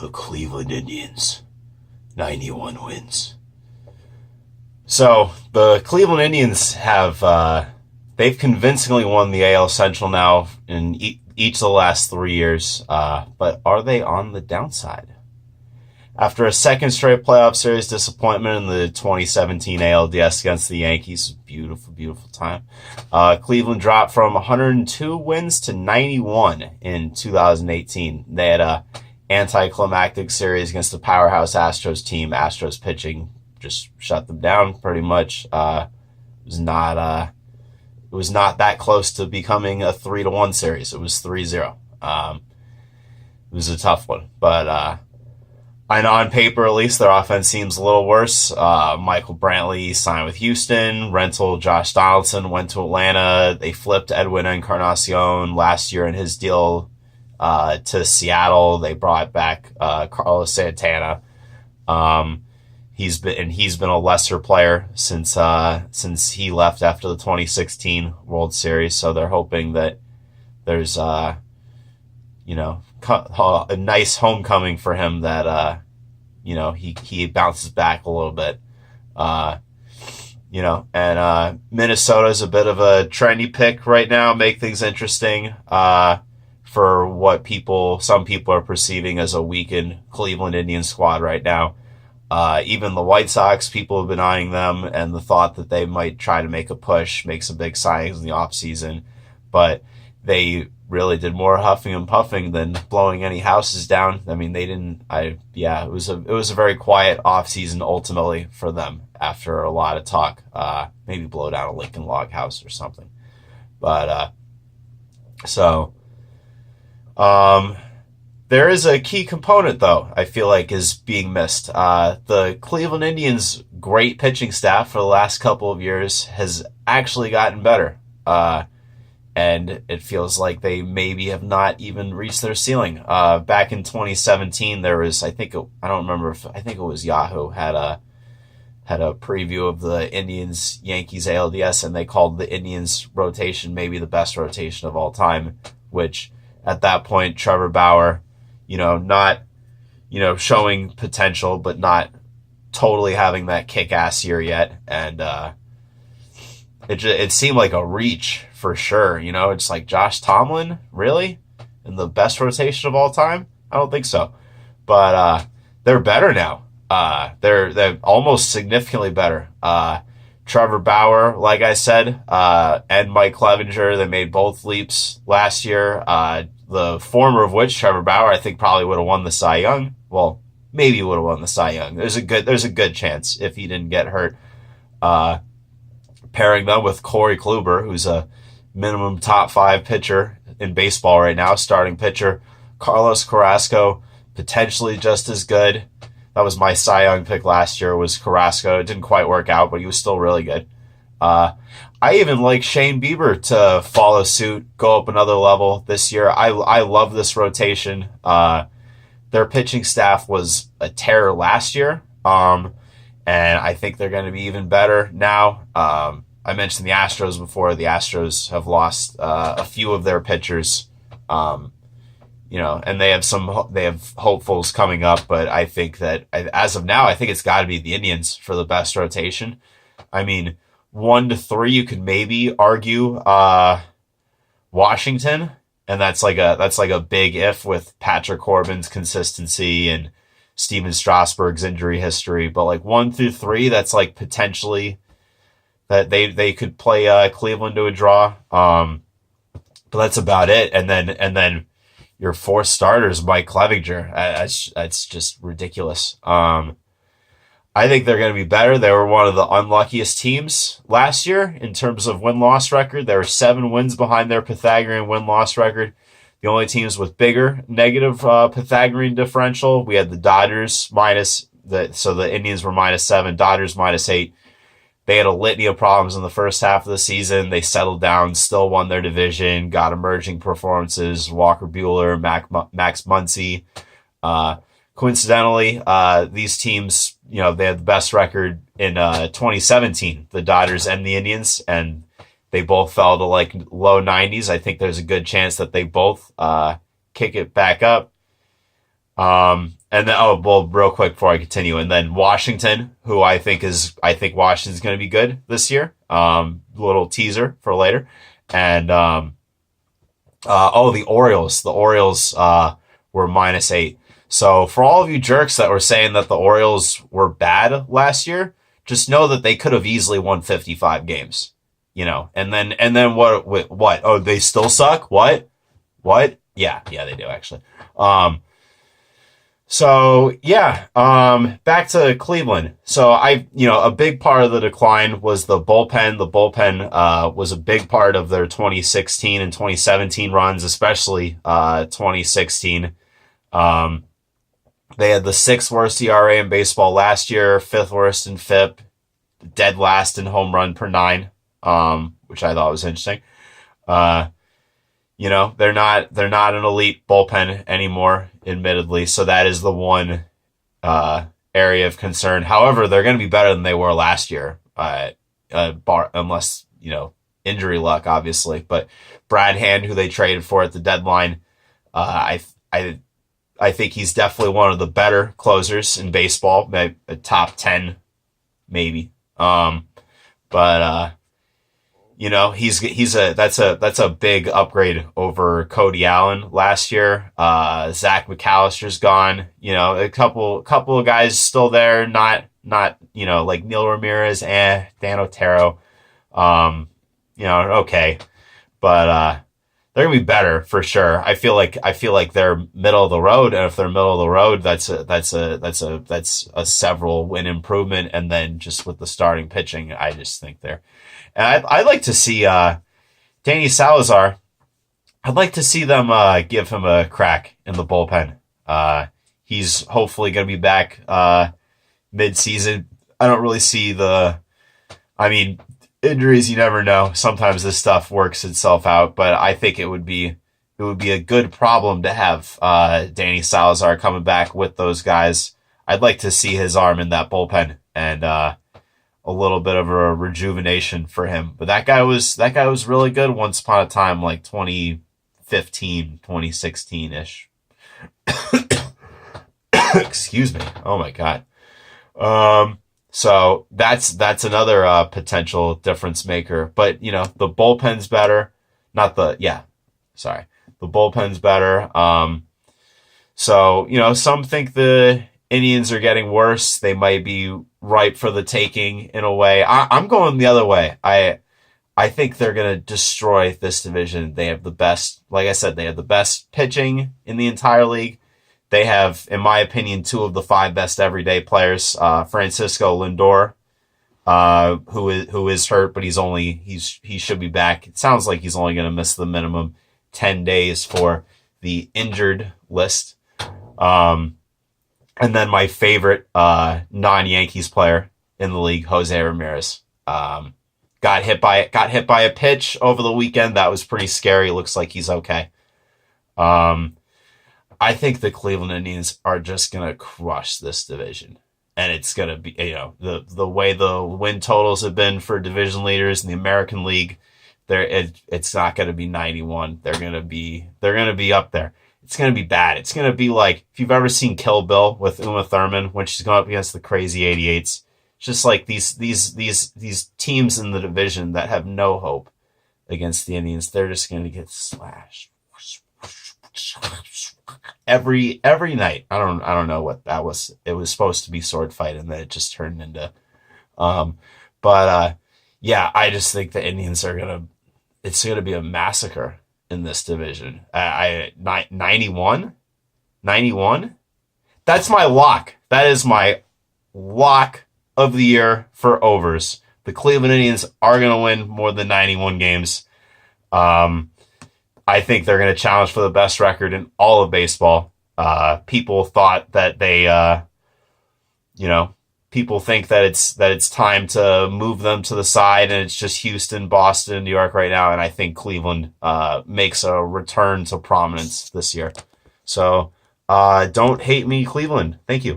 The Cleveland Indians, 91 wins. So the Cleveland Indians they've convincingly won the AL Central now in each of the last 3 years, but are they on the downside? After a second straight playoff series disappointment in the 2017 ALDS against the Yankees, beautiful, beautiful time, Cleveland dropped from 102 wins to 91 in 2018. They had a anticlimactic series against the powerhouse Astros team. Astros pitching just shut them down pretty much. It was not that close to becoming a 3-1 series. It was 3-0. It was a tough one, but and on paper, at least, their offense seems a little worse. Michael Brantley signed with Houston. Rental Josh Donaldson went to Atlanta. They flipped Edwin Encarnacion last year in his deal to Seattle. They brought back Carlos Santana. He's been a lesser player since he left after the 2016 World Series. So they're hoping that there's a nice homecoming for him, that he bounces back a little bit. And Minnesota's a bit of a trendy pick right now, make things interesting for what some people are perceiving as a weakened Cleveland Indians squad right now. Even the White Sox, people have been eyeing them, and the thought that they might try to make a push, make some big signings in the offseason, but they really did more huffing and puffing than blowing any houses down. I mean, they didn't. It was a very quiet offseason ultimately for them after a lot of talk. Maybe blow down a Lincoln Log house or something. But there is a key component, though, I feel like is being missed. The Cleveland Indians' great pitching staff for the last couple of years has actually gotten better. And it feels like they maybe have not even reached their ceiling. Back in 2017, there was, I think it was Yahoo had a preview of the Indians Yankees ALDS, and they called the Indians rotation maybe the best rotation of all time, which at that point, Trevor Bauer, not, showing potential, but not totally having that kick-ass year yet. And, it seemed like a reach for sure. It's like Josh Tomlin, really? In the best rotation of all time? I don't think so. But they're better now. They're almost significantly better. Trevor Bauer, like I said, and Mike Clevinger, they made both leaps last year. The former of which, Trevor Bauer, I think probably would have won the Cy Young. Well, maybe would have won the Cy Young. There's a good chance if he didn't get hurt. Pairing them with Corey Kluber, who's a minimum top 5 pitcher in baseball right now, starting pitcher. Carlos Carrasco, potentially just as good. That was my Cy Young pick last year, was Carrasco. It didn't quite work out, but he was still really good. I even like Shane Bieber to follow suit, go up another level this year. I love this rotation. Their pitching staff was a terror last year. And I think they're going to be even better now. I mentioned the Astros before. The Astros have lost a few of their pitchers, and they have hopefuls coming up. But I think that as of now, I think it's got to be the Indians for the best rotation. I mean, 1 to 3, you could maybe argue Washington, and that's like a big if with Patrick Corbin's consistency and Steven Strasburg's injury history, but like 1 through 3, that's like potentially that they could play Cleveland to a draw. But that's about it. And then your 4 starters, Mike Clevinger, that's just ridiculous. I think they're going to be better. They were one of the unluckiest teams last year in terms of win-loss record. They were 7 wins behind their Pythagorean win-loss record. The only teams with bigger negative Pythagorean differential, we had the Dodgers so the Indians were -7, Dodgers -8. They had a litany of problems in the first half of the season. They settled down, still won their division, got emerging performances, Walker Buehler, Max Muncy. Coincidentally, these teams, they had the best record in 2017, the Dodgers and the Indians, and they both fell to like low 90s. I think there's a good chance that they both kick it back up. And then, oh, well, real quick before I continue, and then Washington, who I think Washington's going to be good this year. Little teaser for later. And, the Orioles. The Orioles, were -8. So for all of you jerks that were saying that the Orioles were bad last year, just know that they could have easily won 55 games, and then what? Oh, they still suck? What? Yeah, they do actually. So yeah, back to Cleveland. So a big part of the decline was the bullpen. The bullpen, was a big part of their 2016 and 2017 runs, especially, 2016. They had the 6th worst ERA in baseball last year, 5th worst in FIP, dead last in home run per 9, which I thought was interesting. They're not an elite bullpen anymore, admittedly. So that is the one area of concern. However, they're going to be better than they were last year, unless injury luck, obviously. But Brad Hand, who they traded for at the deadline, I think he's definitely one of the better closers in baseball, maybe a top 10, maybe. But that's a big upgrade over Cody Allen last year. Zach McAllister's gone. A couple of guys still there, not like Neil Ramirez and Dan Otero. Okay, but they're gonna be better for sure. I feel like they're middle of the road, and if they're middle of the road, that's a several win improvement. And then just with the starting pitching, I just think they're. And I'd like to see Danny Salazar. I'd like to see them give him a crack in the bullpen. He's hopefully going to be back mid-season. I don't really see injuries, you never know. Sometimes this stuff works itself out, but I think it would be a good problem to have Danny Salazar coming back with those guys. I'd like to see his arm in that bullpen, and a little bit of a rejuvenation for him. But that guy was really good once upon a time, like 2015, 2016-ish. Excuse me. Oh my God. So that's another potential difference maker. But the bullpen's better. The bullpen's better. So some think the Indians are getting worse. They might be ripe for the taking in a way. I'm going the other way. I think they're going to destroy this division. They have the best, like I said, they have the best pitching in the entire league. They have, in my opinion, 2 of the 5 best everyday players. Francisco Lindor, who is hurt, but he should be back. It sounds like he's only going to miss the minimum 10 days for the injured list. And then my favorite non-Yankees player in the league, Jose Ramirez, got hit by a pitch over the weekend. That was pretty scary. Looks like he's okay. I think the Cleveland Indians are just gonna crush this division, and it's gonna be the way the win totals have been for division leaders in the American League. It's not gonna be 91. They're gonna be up there. It's going to be bad. It's going to be like, if you've ever seen Kill Bill with Uma Thurman when she's going up against the crazy 88s, it's just like these teams in the division that have no hope against the Indians. They're just going to get slashed every night. I don't know what that was. It was supposed to be sword fight, and then it just turned into, I just think the Indians it's going to be a massacre in this division. 91? That's my lock. That is my lock of the year for overs. The Cleveland Indians are going to win more than 91 games. I think they're going to challenge for the best record in all of baseball. People thought that people think that it's time to move them to the side, and it's just Houston, Boston, New York right now. And I think Cleveland makes a return to prominence this year. So don't hate me, Cleveland. Thank you.